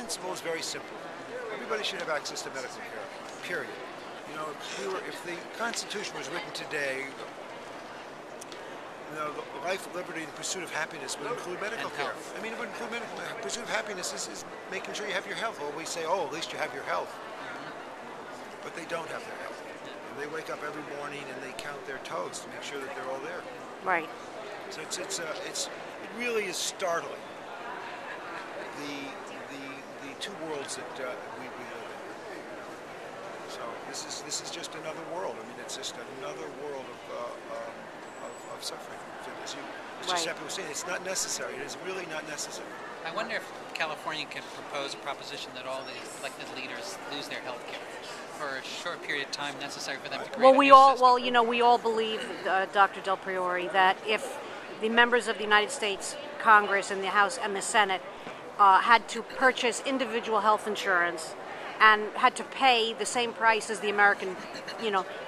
principle is very simple. Everybody should have access to medical care, period. You know, if the Constitution was written today, you know, the life, liberty, and pursuit of happiness would include medical care. I mean, it would include pursuit of happiness is making sure you have your health. Well, we say, oh, at least you have your health. But they don't have their health. And they wake up every morning and they count their toes to make sure that they're all there. Right. So it really is startling. The two worlds that we live in. So this is just another world. I mean, it's just another world of suffering. As Giuseppe was saying, it's not necessary. It is really not necessary. I wonder if California could propose a proposition that all the elected leaders lose their health care for a short period of time necessary for them to create we all believe, Dr. Del Priore, that if the members of the United States Congress and the House and the Senate had to purchase individual health insurance and had to pay the same price as the American,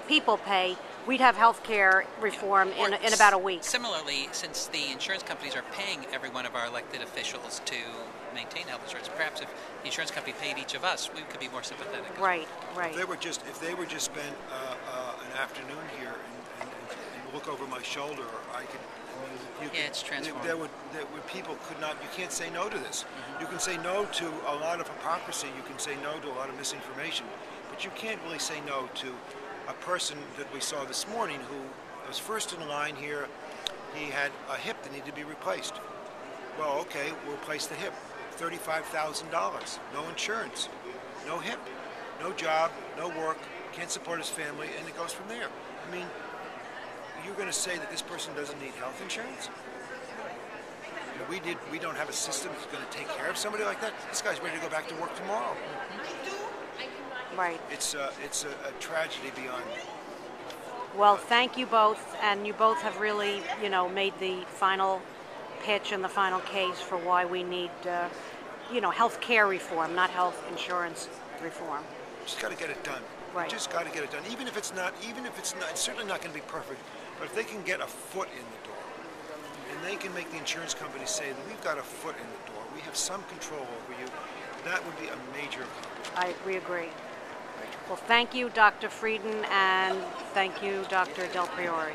people pay, we'd have health care reform in about a week. Similarly, since the insurance companies are paying every one of our elected officials to maintain health insurance, perhaps if the insurance company paid each of us, we could be more sympathetic. Right. If they were just spend an afternoon here and look over my shoulder, I could. It's transformative. There would people could not. You can't say no to this. You can say no to a lot of hypocrisy. You can say no to a lot of misinformation, but you can't really say no to a person that we saw this morning who was first in line here. He had a hip that needed to be replaced. Well, okay, we'll replace the hip. $35,000. No insurance, no hip, no job, no work, can't support his family, and it goes from there. I mean, you're going to say that this person doesn't need health insurance? We don't have a system that's going to take care of somebody like that. This guy's ready to go back to work tomorrow. Right. It's a tragedy beyond. Well, thank you both, and you both have really, made the final pitch and the final case for why we need, health care reform, not health insurance reform. Just got to get it done. Right. Just got to get it done. Even if it's not, it's certainly not going to be perfect. But if they can get a foot in the door, and they can make the insurance companies say that we've got a foot in the door, we have some control over you, that would be a major accomplishment. We agree. Well, thank you, Dr. Frieden, and thank you, Dr. Del Priore.